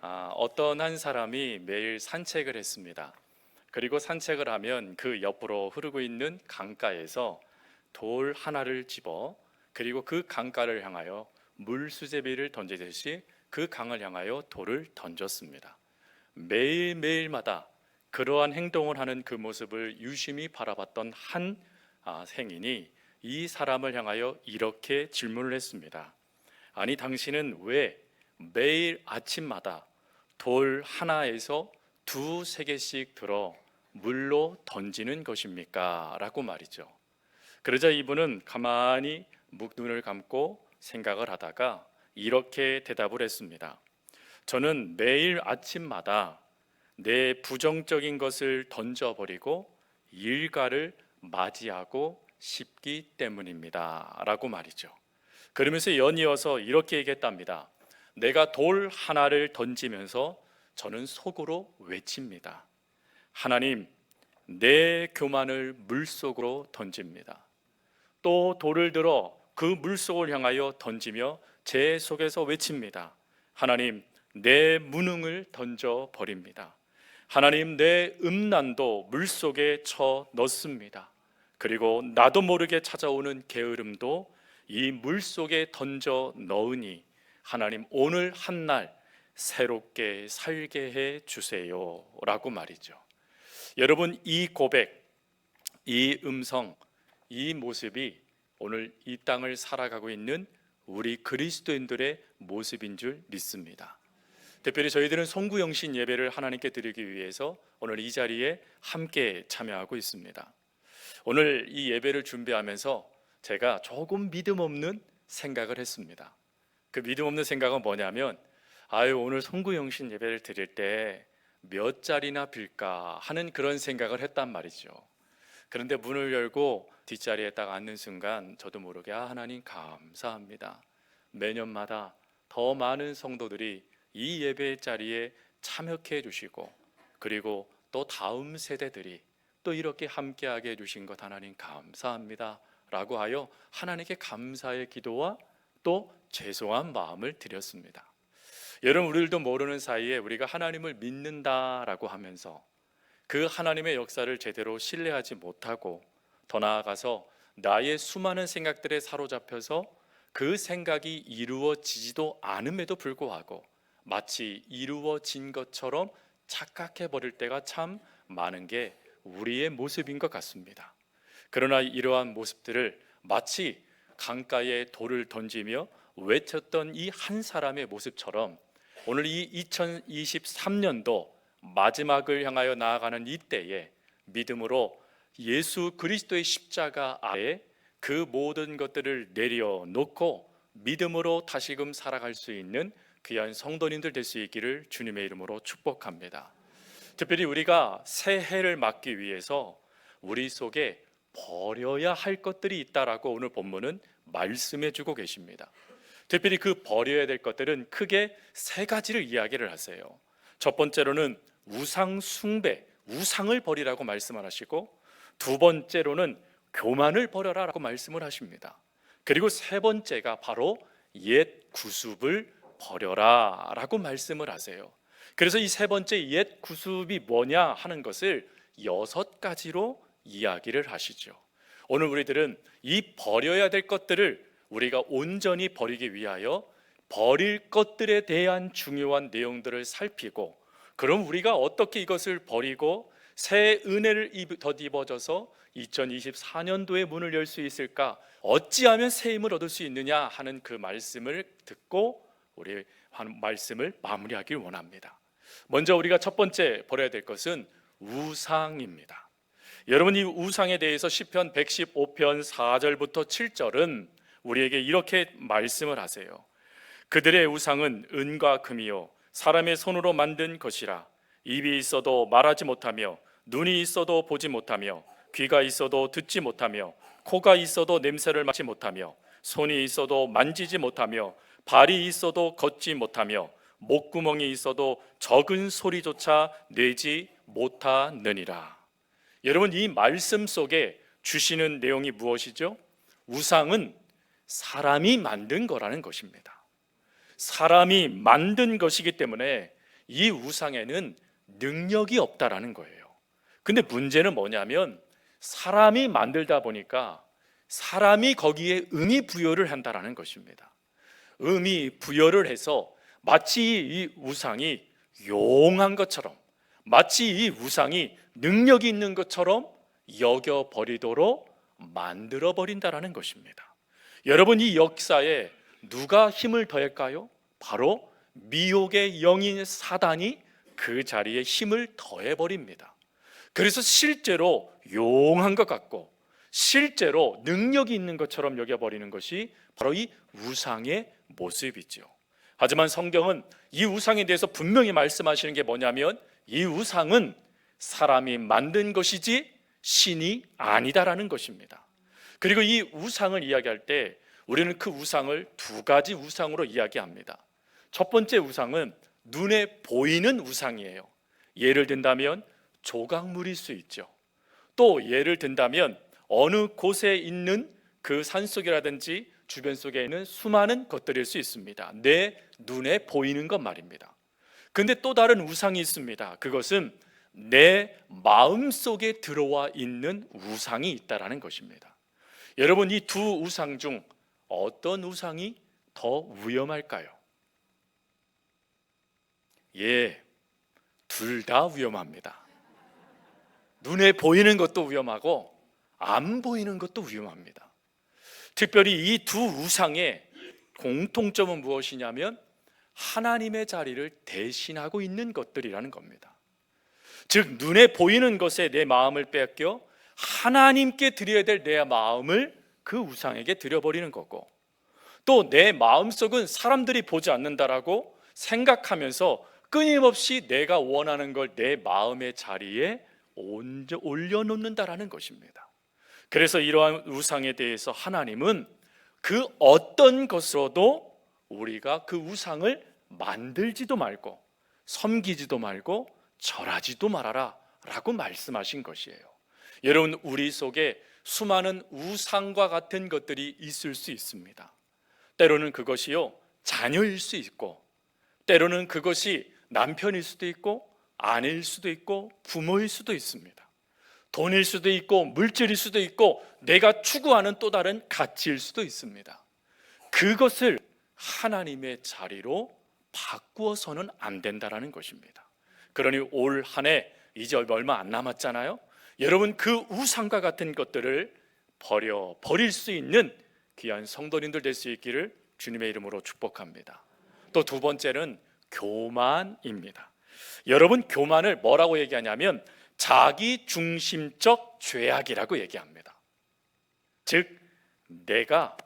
어떤 한 사람이 매일 산책을 했습니다. 그리고 산책을 하면 그 옆으로 흐르고 있는 강가에서 돌 하나를 집어 그리고 그 강가를 향하여 물수제비를 던지듯이 그 강을 향하여 돌을 던졌습니다. 매일매일마다 그러한 행동을 하는 그 모습을 유심히 바라봤던 한 행인이 이 사람을 향하여 이렇게 질문을 했습니다. 아니, 당신은 왜 매일 아침마다 돌 하나에서 두세 개씩 들어 물로 던지는 것입니까? 라고 말이죠. 그러자 이분은 가만히 눈을 감고 생각을 하다가 이렇게 대답을 했습니다. 저는 매일 아침마다 내 부정적인 것을 던져버리고 일과를 맞이하고 싶기 때문입니다. 라고 말이죠. 그러면서 연이어서 이렇게 얘기했답니다. 내가 돌 하나를 던지면서 저는 속으로 외칩니다. 하나님, 내 교만을 물속으로 던집니다. 또 돌을 들어 그 물속을 향하여 던지며 제 속에서 외칩니다. 하나님, 내 무능을 던져 버립니다. 하나님, 내 음란도 물속에 쳐 넣습니다. 그리고 나도 모르게 찾아오는 게으름도 이 물속에 던져 넣으니 하나님, 오늘 한날 새롭게 살게 해 주세요 라고 말이죠. 여러분, 이 고백, 이 음성, 이 모습이 오늘 이 땅을 살아가고 있는 우리 그리스도인들의 모습인 줄 믿습니다. 특별히 저희들은 송구영신 예배를 하나님께 드리기 위해서 오늘 이 자리에 함께 참여하고 있습니다. 오늘 이 예배를 준비하면서 제가 조금 믿음 없는 생각을 했습니다. 그 믿음 없는 생각은 뭐냐면 오늘 송구영신 예배를 드릴 때 몇 자리나 빌까 하는 그런 생각을 했단 말이죠. 그런데 문을 열고 뒷자리에 딱 앉는 순간 저도 모르게 하나님 감사합니다. 매년마다 더 많은 성도들이 이 예배 자리에 참여해 주시고 그리고 또 다음 세대들이 또 이렇게 함께하게 해주신 것 하나님 감사합니다 라고 하여 하나님께 감사의 기도와 또 죄송한 마음을 드렸습니다. 여러분, 우리들도 모르는 사이에 우리가 하나님을 믿는다라고 하면서 그 하나님의 역사를 제대로 신뢰하지 못하고 더 나아가서 나의 수많은 생각들에 사로잡혀서 그 생각이 이루어지지도 않음에도 불구하고 마치 이루어진 것처럼 착각해 버릴 때가 참 많은 게 우리의 모습인 것 같습니다. 그러나 이러한 모습들을 마치 강가에 돌을 던지며 외쳤던 이 한 사람의 모습처럼 오늘 이 2023년도 마지막을 향하여 나아가는 이때에 믿음으로 예수 그리스도의 십자가 아래 그 모든 것들을 내려놓고 믿음으로 다시금 살아갈 수 있는 귀한 성도님들 될 수 있기를 주님의 이름으로 축복합니다. 특별히 우리가 새해를 맞기 위해서 우리 속에 버려야 할 것들이 있다라고 오늘 본문은 말씀해 주고 계십니다. 특별히 그 버려야 될 것들은 크게 세 가지를 이야기를 하세요. 첫 번째로는 우상 숭배, 우상을 버리라고 말씀을 하시고, 두 번째로는 교만을 버려라라고 말씀을 하십니다. 그리고 세 번째가 바로 옛 구습을 버려라라고 말씀을 하세요. 그래서 이 세 번째 옛 구습이 뭐냐 하는 것을 6가지로 이야기를 하시죠. 오늘 우리들은 이 버려야 될 것들을 우리가 온전히 버리기 위하여 버릴 것들에 대한 중요한 내용들을 살피고, 그럼 우리가 어떻게 이것을 버리고 새 은혜를 덧입어져서 2024년도의 문을 열 수 있을까, 어찌하면 새 힘을 얻을 수 있느냐 하는 그 말씀을 듣고 우리 말씀을 마무리하길 원합니다. 먼저 우리가 첫 번째 버려야 될 것은 우상입니다. 여러분, 이 우상에 대해서 시편 115편 4절부터 7절은 우리에게 이렇게 말씀을 하세요. 그들의 우상은 은과 금이요 사람의 손으로 만든 것이라. 입이 있어도 말하지 못하며, 눈이 있어도 보지 못하며, 귀가 있어도 듣지 못하며, 코가 있어도 냄새를 맡지 못하며, 손이 있어도 만지지 못하며, 발이 있어도 걷지 못하며, 목구멍이 있어도 적은 소리조차 내지 못하느니라. 여러분, 이 말씀 속에 주시는 내용이 무엇이죠? 우상은 사람이 만든 거라는 것입니다. 사람이 만든 것이기 때문에 이 우상에는 능력이 없다라는 거예요. 근데 문제는 뭐냐면 사람이 만들다 보니까 사람이 거기에 의미 부여를 한다라는 것입니다. 의미 부여를 해서 마치 이 우상이 용한 것처럼, 마치 이 우상이 능력이 있는 것처럼 여겨버리도록 만들어버린다라는 것입니다. 여러분, 이 역사에 누가 힘을 더할까요? 바로 미혹의 영인 사단이 그 자리에 힘을 더해버립니다. 그래서 실제로 용한 것 같고 실제로 능력이 있는 것처럼 여겨버리는 것이 바로 이 우상의 모습이죠. 하지만 성경은 이 우상에 대해서 분명히 말씀하시는 게 뭐냐면 이 우상은 사람이 만든 것이지 신이 아니다라는 것입니다. 그리고 이 우상을 이야기할 때 우리는 그 우상을 두 가지 우상으로 이야기합니다. 첫 번째 우상은 눈에 보이는 우상이에요. 예를 든다면 조각물일 수 있죠. 또 예를 든다면 어느 곳에 있는 그 산속이라든지 주변 속에 있는 수많은 것들일 수 있습니다. 내 눈에 보이는 것 말입니다. 근데 또 다른 우상이 있습니다. 그것은 내 마음 속에 들어와 있는 우상이 있다라는 것입니다. 여러분, 이 두 우상 중 어떤 우상이 더 위험할까요? 예, 둘 다 위험합니다. 눈에 보이는 것도 위험하고 안 보이는 것도 위험합니다. 특별히 이 두 우상의 공통점은 무엇이냐면 하나님의 자리를 대신하고 있는 것들이라는 겁니다. 즉 눈에 보이는 것에 내 마음을 뺏겨 하나님께 드려야 될 내 마음을 그 우상에게 드려버리는 거고, 또 내 마음속은 사람들이 보지 않는다라고 생각하면서 끊임없이 내가 원하는 걸 내 마음의 자리에 올려놓는다라는 것입니다. 그래서 이러한 우상에 대해서 하나님은 그 어떤 것으로도 우리가 그 우상을 만들지도 말고 섬기지도 말고 절하지도 말아라 라고 말씀하신 것이에요. 여러분, 우리 속에 수많은 우상과 같은 것들이 있을 수 있습니다. 때로는 그것이요 자녀일 수 있고, 때로는 그것이 남편일 수도 있고 아내일 수도 있고 부모일 수도 있습니다. 돈일 수도 있고 물질일 수도 있고 내가 추구하는 또 다른 가치일 수도 있습니다. 그것을 하나님의 자리로 바꾸어서는 안 된다라는 것입니다. 그러니 올 한 해 이제 얼마 안 남았잖아요. 여러분, 그 우상과 같은 것들을 버릴 수 있는 귀한 성도님들 될 수 있기를 주님의 이름으로 축복합니다. 또 두 번째는 교만입니다. 여러분, 교만을 뭐라고 얘기하냐면 자기 중심적 죄악이라고 얘기합니다. 즉 내가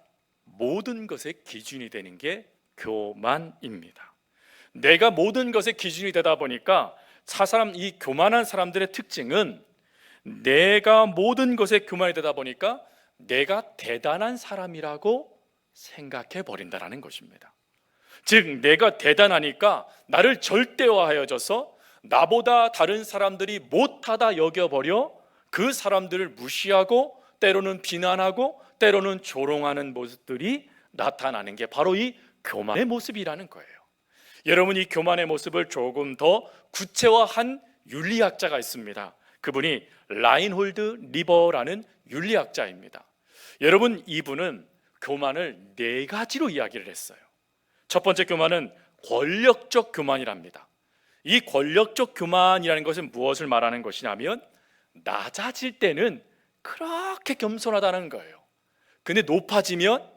모든 것의 기준이 되는 게 교만입니다. 내가 모든 것의 기준이 되다 보니까 이 교만한 사람들의 특징은 내가 모든 것에 교만이 되다 보니까 내가 대단한 사람이라고 생각해 버린다라는 것입니다. 즉 내가 대단하니까 나를 절대화하여져서 나보다 다른 사람들이 못하다 여겨버려 그 사람들을 무시하고 때로는 비난하고 때로는 조롱하는 모습들이 나타나는 게 바로 이 교만의 모습이라는 거예요. 여러분, 이 교만의 모습을 조금 더 구체화한 윤리학자가 있습니다. 그분이 라인홀드 리버라는 윤리학자입니다. 여러분, 이분은 교만을 네 가지로 이야기를 했어요. 첫 번째 교만은 권력적 교만이랍니다. 이 권력적 교만이라는 것은 무엇을 말하는 것이냐면 낮아질 때는 그렇게 겸손하다는 거예요. 근데 높아지면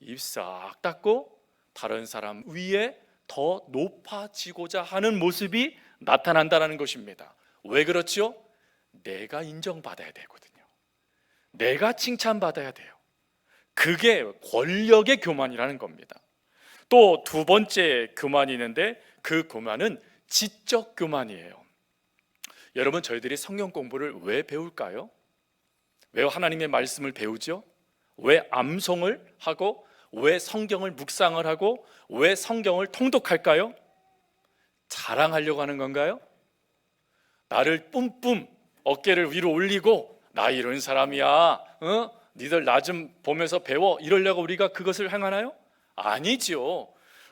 입 싹 닫고 다른 사람 위에 더 높아지고자 하는 모습이 나타난다는 것입니다. 왜 그렇죠? 내가 인정받아야 되거든요. 내가 칭찬받아야 돼요. 그게 권력의 교만이라는 겁니다. 또 두 번째 교만이 있는데 그 교만은 지적 교만이에요. 여러분, 저희들이 성경 공부를 왜 배울까요? 왜 하나님의 말씀을 배우죠? 왜 암송을 하고 왜 성경을 묵상을 하고 왜 성경을 통독할까요? 자랑하려고 하는 건가요? 나를 뿜뿜 어깨를 위로 올리고 나 이런 사람이야, 니들 나 좀 보면서 배워, 이러려고 우리가 그것을 행하나요? 아니지요.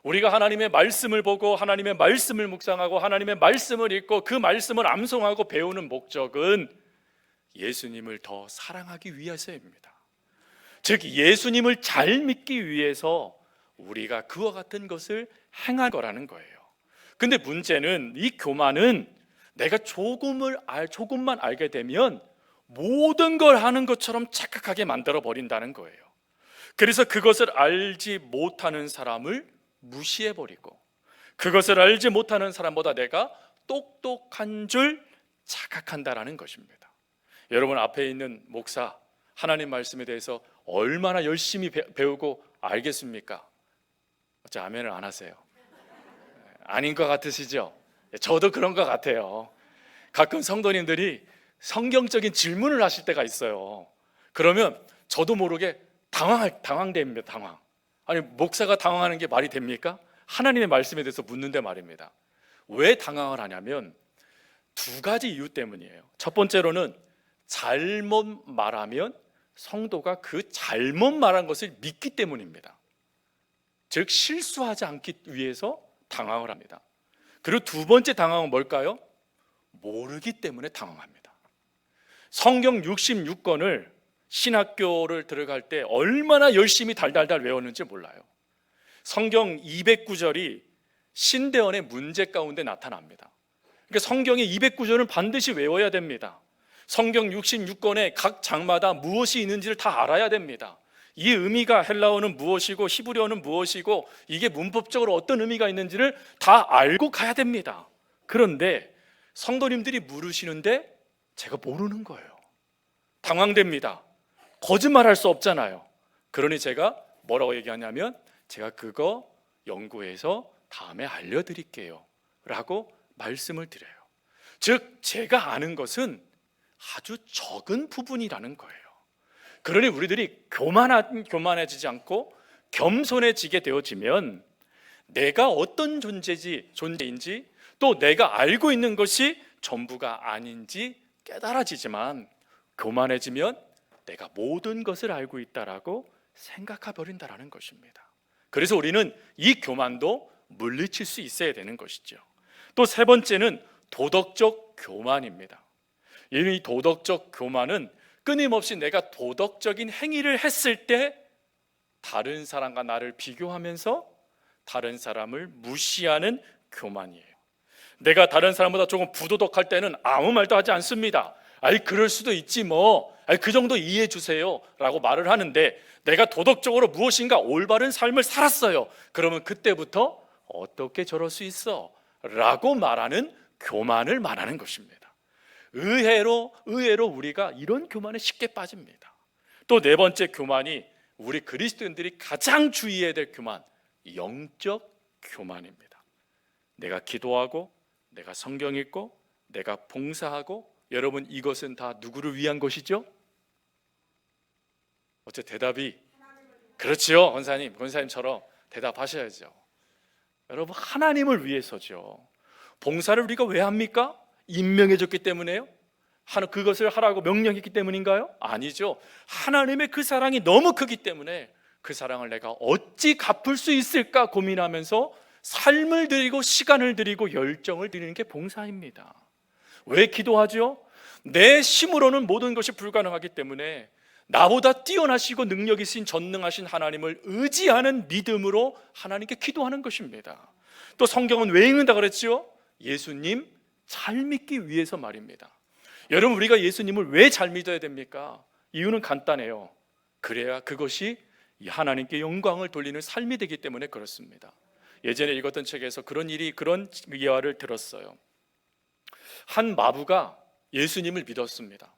우리가 하나님의 말씀을 보고 하나님의 말씀을 묵상하고 하나님의 말씀을 읽고 그 말씀을 암송하고 배우는 목적은 예수님을 더 사랑하기 위해서입니다. 즉 예수님을 잘 믿기 위해서 우리가 그와 같은 것을 행할 거라는 거예요. 근데 문제는 이 교만은 내가 조금만 알게 되면 모든 걸 하는 것처럼 착각하게 만들어 버린다는 거예요. 그래서 그것을 알지 못하는 사람을 무시해 버리고 그것을 알지 못하는 사람보다 내가 똑똑한 줄 착각한다라는 것입니다. 여러분 앞에 있는 목사 하나님 말씀에 대해서 얼마나 열심히 배우고 알겠습니까? 어째 아멘을 안 하세요? 아닌 것 같으시죠? 저도 그런 것 같아요. 가끔 성도님들이 성경적인 질문을 하실 때가 있어요. 그러면 저도 모르게 당황됩니다. 당황. 아니 목사가 당황하는 게 말이 됩니까? 하나님의 말씀에 대해서 묻는데 말입니다. 왜 당황을 하냐면 두 가지 이유 때문이에요. 첫 번째로는 잘못 말하면 성도가 그 잘못 말한 것을 믿기 때문입니다. 즉 실수하지 않기 위해서 당황을 합니다. 그리고 두 번째 당황은 뭘까요? 모르기 때문에 당황합니다. 성경 66권을 신학교를 들어갈 때 얼마나 열심히 달달달 외웠는지 몰라요. 성경 209절이 신대원의 문제 가운데 나타납니다. 그러니까 성경의 209절은 반드시 외워야 됩니다. 성경 66권에 각 장마다 무엇이 있는지를 다 알아야 됩니다. 이 의미가 헬라어는 무엇이고 히브리어는 무엇이고 이게 문법적으로 어떤 의미가 있는지를 다 알고 가야 됩니다. 그런데 성도님들이 물으시는데 제가 모르는 거예요. 당황됩니다. 거짓말할 수 없잖아요. 그러니 제가 뭐라고 얘기하냐면 제가 그거 연구해서 다음에 알려드릴게요 라고 말씀을 드려요. 즉 제가 아는 것은 아주 적은 부분이라는 거예요. 그러니 우리들이 교만해지지 않고 겸손해지게 되어지면 내가 어떤 존재인지 또 내가 알고 있는 것이 전부가 아닌지 깨달아지지만 교만해지면 내가 모든 것을 알고 있다라고 생각해 버린다라는 것입니다. 그래서 우리는 이 교만도 물리칠 수 있어야 되는 것이죠. 또 세 번째는 도덕적 교만입니다. 이 도덕적 교만은 끊임없이 내가 도덕적인 행위를 했을 때 다른 사람과 나를 비교하면서 다른 사람을 무시하는 교만이에요. 내가 다른 사람보다 조금 부도덕할 때는 아무 말도 하지 않습니다. 아이 그럴 수도 있지 뭐, 아이 그 정도 이해해 주세요 라고 말을 하는데 내가 도덕적으로 무엇인가 올바른 삶을 살았어요. 그러면 그때부터 어떻게 저럴 수 있어? 라고 말하는 교만을 말하는 것입니다. 의외로 우리가 이런 교만에 쉽게 빠집니다. 또 네 번째 교만이 우리 그리스도인들이 가장 주의해야 될 교만, 영적 교만입니다. 내가 기도하고 내가 성경 읽고 내가 봉사하고 여러분 이것은 다 누구를 위한 것이죠? 어째 대답이 그렇지요. 권사님처럼 대답하셔야죠. 여러분 하나님을 위해서죠. 봉사를 우리가 왜 합니까? 임명해줬기 때문에요? 그것을 하라고 명령했기 때문인가요? 아니죠. 하나님의 그 사랑이 너무 크기 때문에 그 사랑을 내가 어찌 갚을 수 있을까 고민하면서 삶을 드리고 시간을 드리고 열정을 드리는 게 봉사입니다. 왜 기도하죠? 내 힘으로는 모든 것이 불가능하기 때문에 나보다 뛰어나시고 능력 있으신 전능하신 하나님을 의지하는 믿음으로 하나님께 기도하는 것입니다. 또 성경은 왜 읽는다 그랬죠? 예수님 잘 믿기 위해서 말입니다. 여러분 우리가 예수님을 왜 잘 믿어야 됩니까? 이유는 간단해요. 그래야 그것이 하나님께 영광을 돌리는 삶이 되기 때문에 그렇습니다. 예전에 읽었던 책에서 그런 이야기를 들었어요. 한 마부가 예수님을 믿었습니다.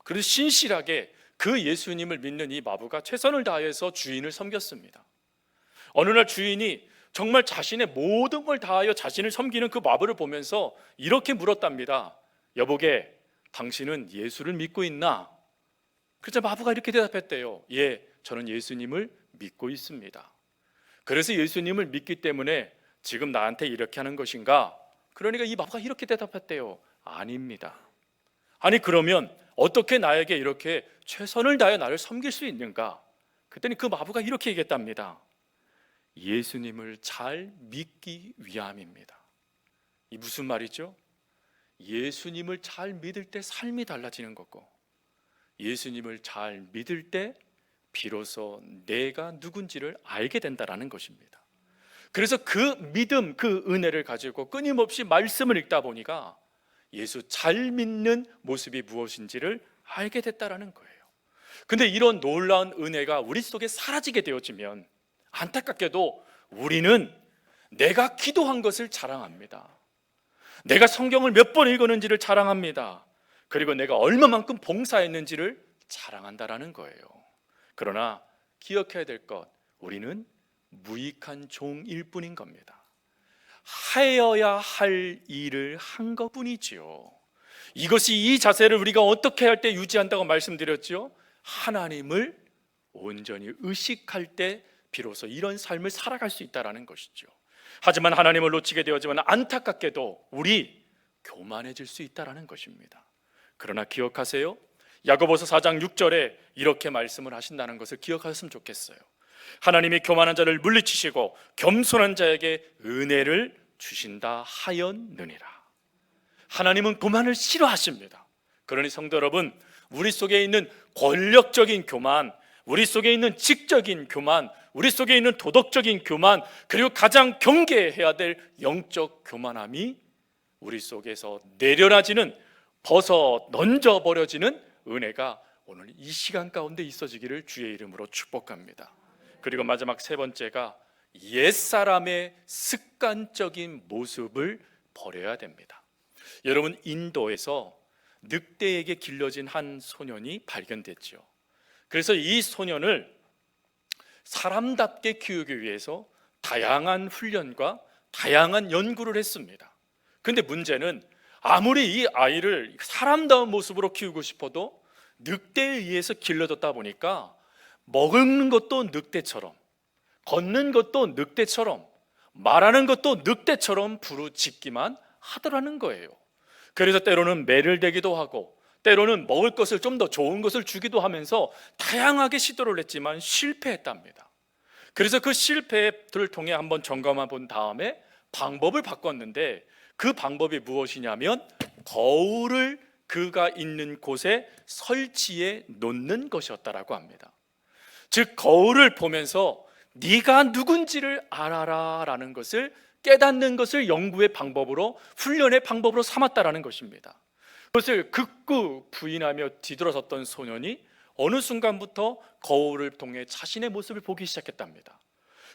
그래서 신실하게 그 예수님을 믿는 이 마부가 최선을 다해서 주인을 섬겼습니다. 어느 날 주인이 정말 자신의 모든 걸 다하여 자신을 섬기는 그 마부를 보면서 이렇게 물었답니다. 여보게, 당신은 예수를 믿고 있나? 그래서 마부가 이렇게 대답했대요. 예, 저는 예수님을 믿고 있습니다. 그래서 예수님을 믿기 때문에 지금 나한테 이렇게 하는 것인가? 그러니까 이 마부가 이렇게 대답했대요. 아닙니다. 아니 그러면 어떻게 나에게 이렇게 최선을 다해 나를 섬길 수 있는가? 그랬더니 그 마부가 이렇게 얘기했답니다. 예수님을 잘 믿기 위함입니다. 이 무슨 말이죠? 예수님을 잘 믿을 때 삶이 달라지는 거고, 예수님을 잘 믿을 때 비로소 내가 누군지를 알게 된다라는 것입니다. 그래서 그 믿음, 그 은혜를 가지고 끊임없이 말씀을 읽다 보니까 예수 잘 믿는 모습이 무엇인지를 알게 됐다라는 거예요. 근데 이런 놀라운 은혜가 우리 속에 사라지게 되어지면 안타깝게도 우리는 내가 기도한 것을 자랑합니다. 내가 성경을 몇 번 읽었는지를 자랑합니다. 그리고 내가 얼마만큼 봉사했는지를 자랑한다라는 거예요. 그러나 기억해야 될 것, 우리는 무익한 종일 뿐인 겁니다. 하여야 할 일을 한 것뿐이지요. 이것이, 이 자세를 우리가 어떻게 할 때 유지한다고 말씀드렸죠? 하나님을 온전히 의식할 때 비로소 이런 삶을 살아갈 수 있다는 것이죠. 하지만 하나님을 놓치게 되었지만 안타깝게도 우리 교만해질 수 있다는 것입니다. 그러나 기억하세요. 야고보서 4장 6절에 이렇게 말씀을 하신다는 것을 기억하셨으면 좋겠어요. 하나님이 교만한 자를 물리치시고 겸손한 자에게 은혜를 주신다 하였느니라. 하나님은 교만을 싫어하십니다. 그러니 성도 여러분, 우리 속에 있는 권력적인 교만, 우리 속에 있는 직적인 교만, 우리 속에 있는 도덕적인 교만, 그리고 가장 경계해야 될 영적 교만함이 우리 속에서 내려놔지는, 벗어 던져버려지는 은혜가 오늘 이 시간 가운데 있어지기를 주의 이름으로 축복합니다. 그리고 마지막 세 번째가 옛사람의 습관적인 모습을 버려야 됩니다. 여러분, 인도에서 늑대에게 길러진 한 소년이 발견됐죠. 그래서 이 소년을 사람답게 키우기 위해서 다양한 훈련과 다양한 연구를 했습니다. 근데 문제는 아무리 이 아이를 사람다운 모습으로 키우고 싶어도 늑대에 의해서 길러졌다 보니까 먹는 것도 늑대처럼, 걷는 것도 늑대처럼, 말하는 것도 늑대처럼 부르짖기만 하더라는 거예요. 그래서 때로는 매를 대기도 하고, 때로는 먹을 것을 좀 더 좋은 것을 주기도 하면서 다양하게 시도를 했지만 실패했답니다. 그래서 그 실패를 통해 한번 점검해 본 다음에 방법을 바꿨는데, 그 방법이 무엇이냐면 거울을 그가 있는 곳에 설치해 놓는 것이었다라고 합니다. 즉, 거울을 보면서 네가 누군지를 알아라 라는 것을 깨닫는 것을 연구의 방법으로, 훈련의 방법으로 삼았다라는 것입니다. 그것을 극구 부인하며 뒤돌아섰던 소년이 어느 순간부터 거울을 통해 자신의 모습을 보기 시작했답니다.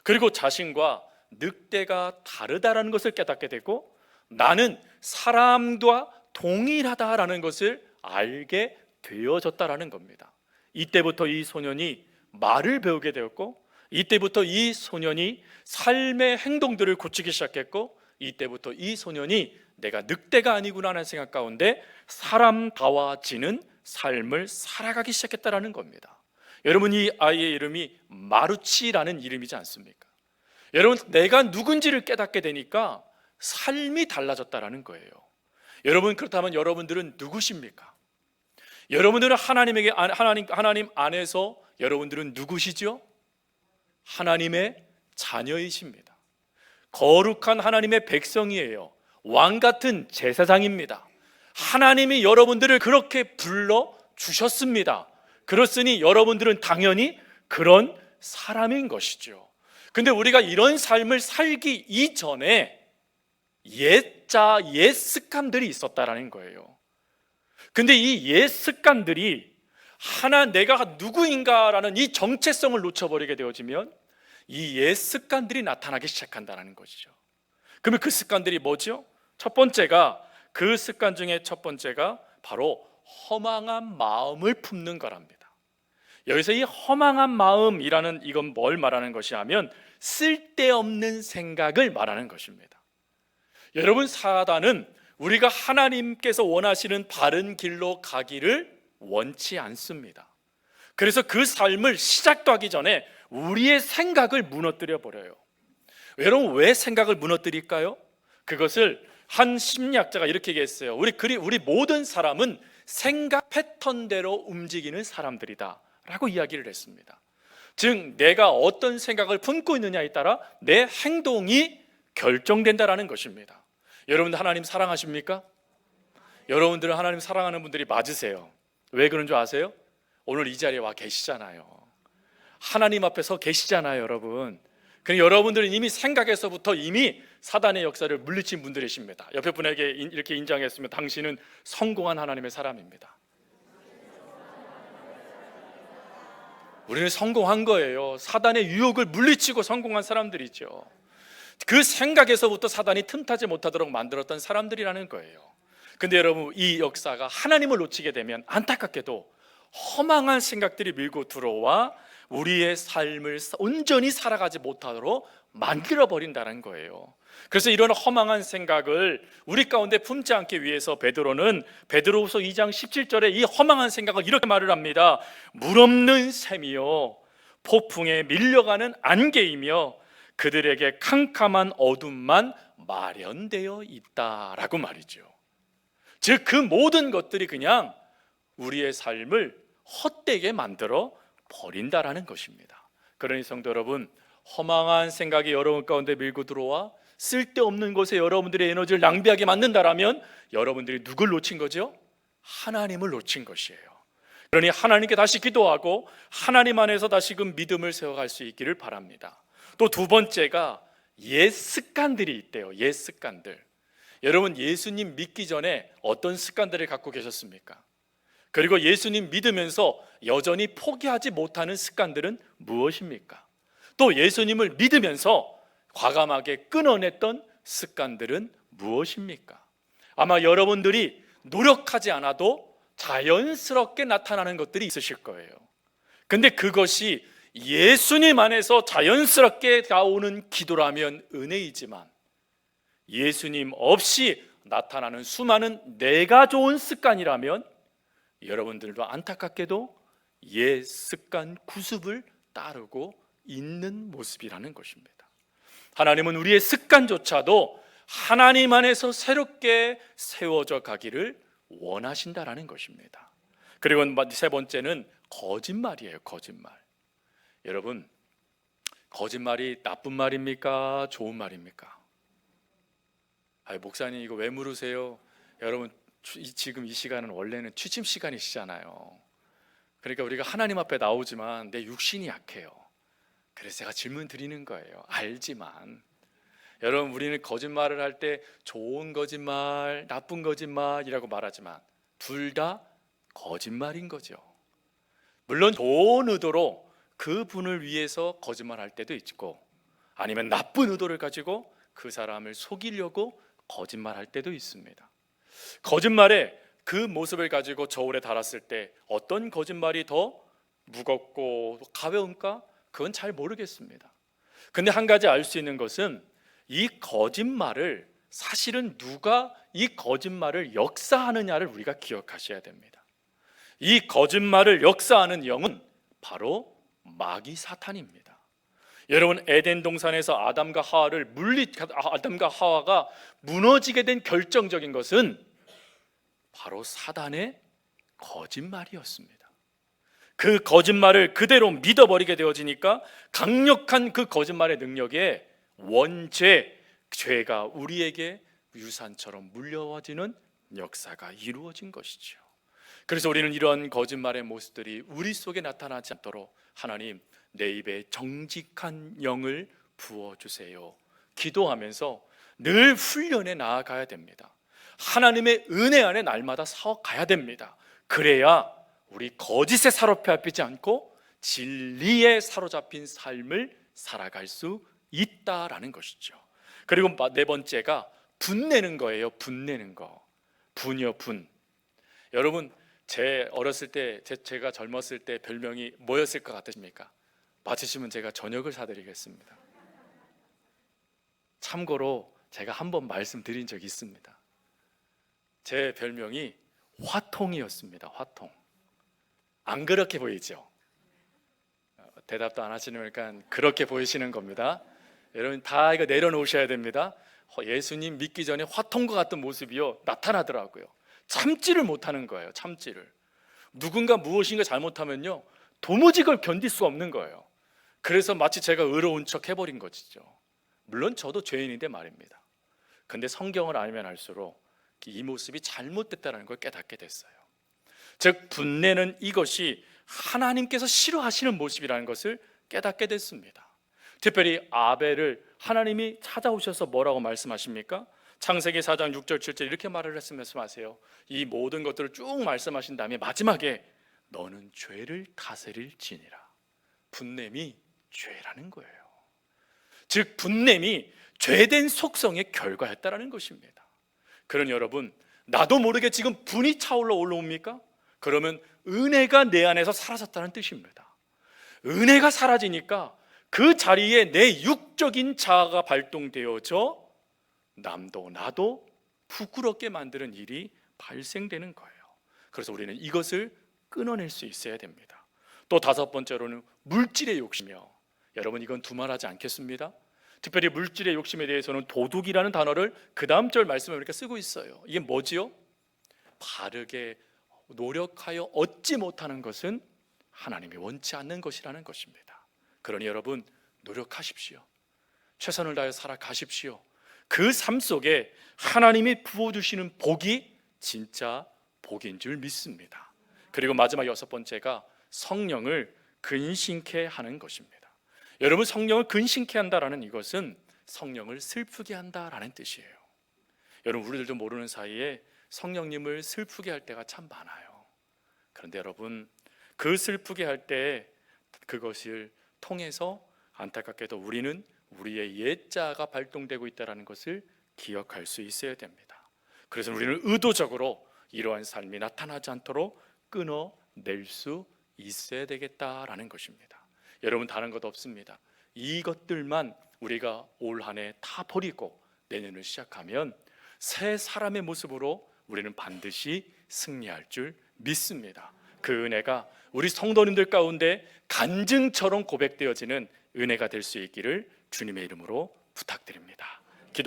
그리고 자신과 늑대가 다르다라는 것을 깨닫게 되고, 나는 사람과 동일하다라는 것을 알게 되어졌다라는 겁니다. 이때부터 이 소년이 말을 배우게 되었고, 이때부터 이 소년이 삶의 행동들을 고치기 시작했고, 이때부터 이 소년이 내가 늑대가 아니구나 하는 생각 가운데 사람다워지는 삶을 살아가기 시작했다라는 겁니다. 여러분, 이 아이의 이름이 마루치라는 이름이지 않습니까? 여러분, 내가 누군지를 깨닫게 되니까 삶이 달라졌다라는 거예요. 여러분, 그렇다면 여러분들은 누구십니까? 여러분들은 하나님 안에서 여러분들은 누구시죠? 하나님의 자녀이십니다. 거룩한 하나님의 백성이에요. 왕 같은 제사장입니다. 하나님이 여러분들을 그렇게 불러 주셨습니다. 그렇으니 여러분들은 당연히 그런 사람인 것이죠. 근데 우리가 이런 삶을 살기 이전에 옛 습관들이 있었다라는 거예요. 근데 이 옛 습관들이 내가 누구인가라는 이 정체성을 놓쳐버리게 되어지면 이 옛 습관들이 나타나기 시작한다는 것이죠. 그러면 그 습관들이 뭐죠? 그 습관 중에 첫 번째가 바로 허망한 마음을 품는 거랍니다. 여기서 이 허망한 마음이라는 이건 뭘 말하는 것이냐면 쓸데없는 생각을 말하는 것입니다. 여러분, 사단은 우리가 하나님께서 원하시는 바른 길로 가기를 원치 않습니다. 그래서 그 삶을 시작도 하기 전에 우리의 생각을 무너뜨려 버려요. 여러분, 왜 생각을 무너뜨릴까요? 그것을 한 심리학자가 이렇게 얘기했어요. 우리 모든 사람은 생각 패턴대로 움직이는 사람들이다 라고 이야기를 했습니다. 즉 내가 어떤 생각을 품고 있느냐에 따라 내 행동이 결정된다라는 것입니다. 여러분들 하나님 사랑하십니까? 여러분들은 하나님 사랑하는 분들이 맞으세요. 왜 그런 줄 아세요? 오늘 이 자리에 와 계시잖아요. 하나님 앞에 서 계시잖아요, 여러분. 그럼 여러분들은 이미 생각에서부터 이미 사단의 역사를 물리친 분들이십니다. 옆에 분에게 이렇게 인정했으면 당신은 성공한 하나님의 사람입니다. 우리는 성공한 거예요. 사단의 유혹을 물리치고 성공한 사람들이죠. 그 생각에서부터 사단이 틈타지 못하도록 만들었던 사람들이라는 거예요. 근데 여러분, 이 역사가 하나님을 놓치게 되면 안타깝게도 허망한 생각들이 밀고 들어와 우리의 삶을 온전히 살아가지 못하도록 만들어버린다는 거예요. 그래서 이런 허망한 생각을 우리 가운데 품지 않기 위해서 베드로는 베드로후서 2장 17절에 이 허망한 생각을 이렇게 말을 합니다. 물 없는 샘이요 폭풍에 밀려가는 안개이며 그들에게 캄캄한 어둠만 마련되어 있다라고 말이죠. 즉 그 모든 것들이 그냥 우리의 삶을 헛되게 만들어 버린다라는 것입니다. 그러니 성도 여러분, 허망한 생각이 여러분 가운데 밀고 들어와 쓸데없는 곳에 여러분들의 에너지를 낭비하게 만든다라면 여러분들이 누굴 놓친 거죠? 하나님을 놓친 것이에요. 그러니 하나님께 다시 기도하고 하나님 안에서 다시금 믿음을 세워갈 수 있기를 바랍니다. 또 두 번째가 옛 습관들이 있대요. 옛 습관들. 여러분, 예수님 믿기 전에 어떤 습관들을 갖고 계셨습니까? 그리고 예수님 믿으면서 여전히 포기하지 못하는 습관들은 무엇입니까? 또 예수님을 믿으면서 과감하게 끊어냈던 습관들은 무엇입니까? 아마 여러분들이 노력하지 않아도 자연스럽게 나타나는 것들이 있으실 거예요. 근데 그것이 예수님 안에서 자연스럽게 나오는 기도라면 은혜이지만 예수님 없이 나타나는 수많은 내가 좋은 습관이라면 여러분들도 안타깝게도 옛 습관 구습을 따르고 있는 모습이라는 것입니다. 하나님은 우리의 습관조차도 하나님 안에서 새롭게 세워져 가기를 원하신다라는 것입니다. 그리고 세 번째는 거짓말이에요. 거짓말. 여러분, 거짓말이 나쁜 말입니까? 좋은 말입니까? 목사님 이거 왜 물으세요? 여러분, 지금 이 시간은 원래는 취침 시간이시잖아요. 그러니까 우리가 하나님 앞에 나오지만 내 육신이 약해요. 그래서 제가 질문 드리는 거예요. 알지만 여러분, 우리는 거짓말을 할 때 좋은 거짓말, 나쁜 거짓말이라고 말하지만 둘 다 거짓말인 거죠. 물론 좋은 의도로 그분을 위해서 거짓말할 때도 있고 아니면 나쁜 의도를 가지고 그 사람을 속이려고 거짓말할 때도 있습니다. 거짓말의 그 모습을 가지고 저울에 달았을 때 어떤 거짓말이 더 무겁고 가벼운가? 그건 잘 모르겠습니다. 근데 한 가지 알 수 있는 것은 이 거짓말을 사실은 누가 이 거짓말을 역사하느냐를 우리가 기억하셔야 됩니다. 이 거짓말을 역사하는 영은 바로 마귀 사탄입니다. 여러분, 에덴 동산에서 아담과 하와가 무너지게 된 결정적인 것은 바로 사단의 거짓말이었습니다. 그 거짓말을 그대로 믿어버리게 되어지니까 강력한 그 거짓말의 능력에 원죄, 죄가 우리에게 유산처럼 물려와지는 역사가 이루어진 것이죠. 그래서 우리는 이런 거짓말의 모습들이 우리 속에 나타나지 않도록 하나님, 내 입에 정직한 영을 부어주세요 기도하면서 늘 훈련해 나아가야 됩니다. 하나님의 은혜 안에 날마다 사워가야 됩니다. 그래야 우리 거짓에 사로잡히지 않고 진리에 사로잡힌 삶을 살아갈 수 있다라는 것이죠. 그리고 네 번째가 분내는 거예요. 분내는 거. 분이요, 분. 여러분, 제 어렸을 때, 제가 젊었을 때 별명이 뭐였을 것 같으십니까? 맞히시면 제가 저녁을 사드리겠습니다. 참고로 제가 한번 말씀드린 적이 있습니다. 제 별명이 화통이었습니다. 화통. 안 그렇게 보이죠? 대답도 안 하시니까 그렇게 보이시는 겁니다. 여러분, 다 이거 내려놓으셔야 됩니다. 예수님 믿기 전에 화통과 같은 모습이요 나타나더라고요. 참지를 못하는 거예요. 참지를. 누군가 무엇인가 잘못하면요 도무지 그걸 견딜 수가 없는 거예요. 그래서 마치 제가 의로운 척 해버린 것이죠. 물론 저도 죄인인데 말입니다. 근데 성경을 알면 알수록 이 모습이 잘못됐다는 걸 깨닫게 됐어요. 즉 분내는 이것이 하나님께서 싫어하시는 모습이라는 것을 깨닫게 됐습니다. 특별히 아벨을 하나님이 찾아오셔서 뭐라고 말씀하십니까? 창세기 4장 6절 7절 이렇게 말씀하세요. 이 모든 것들을 쭉 말씀하신 다음에 마지막에 너는 죄를 다스릴지니라. 분냄이 죄라는 거예요. 즉 분냄이 죄된 속성의 결과였다라는 것입니다. 그러니 여러분, 나도 모르게 지금 분이 차올라 올라옵니까? 그러면 은혜가 내 안에서 사라졌다는 뜻입니다. 은혜가 사라지니까 그 자리에 내 육적인 자아가 발동되어져 남도 나도 부끄럽게 만드는 일이 발생되는 거예요. 그래서 우리는 이것을 끊어낼 수 있어야 됩니다. 또 다섯 번째로는 물질의 욕심이요. 여러분 이건 두말하지 않겠습니다. 특별히 물질의 욕심에 대해서는 도둑이라는 단어를 그 다음 절 말씀에 이렇게 쓰고 있어요. 이게 뭐지요? 바르게 노력하여 얻지 못하는 것은 하나님이 원치 않는 것이라는 것입니다. 그러니 여러분 노력하십시오. 최선을 다해 살아가십시오. 그 삶 속에 하나님이 부어주시는 복이 진짜 복인 줄 믿습니다. 그리고 마지막 여섯 번째가 성령을 근심케 하는 것입니다. 여러분 성령을 근심케 한다라는 이것은 성령을 슬프게 한다라는 뜻이에요. 여러분 우리들도 모르는 사이에 성령님을 슬프게 할 때가 참 많아요. 그런데 여러분 그 슬프게 할 때 그것을 통해서 안타깝게도 우리는 우리의 옛자가 발동되고 있다는 것을 기억할 수 있어야 됩니다. 그래서 우리는 의도적으로 이러한 삶이 나타나지 않도록 끊어낼 수 있어야 되겠다라는 것입니다. 여러분 다른 것 없습니다. 이것들만 우리가 올 한 해 다 버리고 내년을 시작하면 새 사람의 모습으로 우리는 반드시 승리할 줄 믿습니다. 그 은혜가 우리 성도님들 가운데 간증처럼 고백되어지는 은혜가 될 수 있기를 주님의 이름으로 부탁드립니다.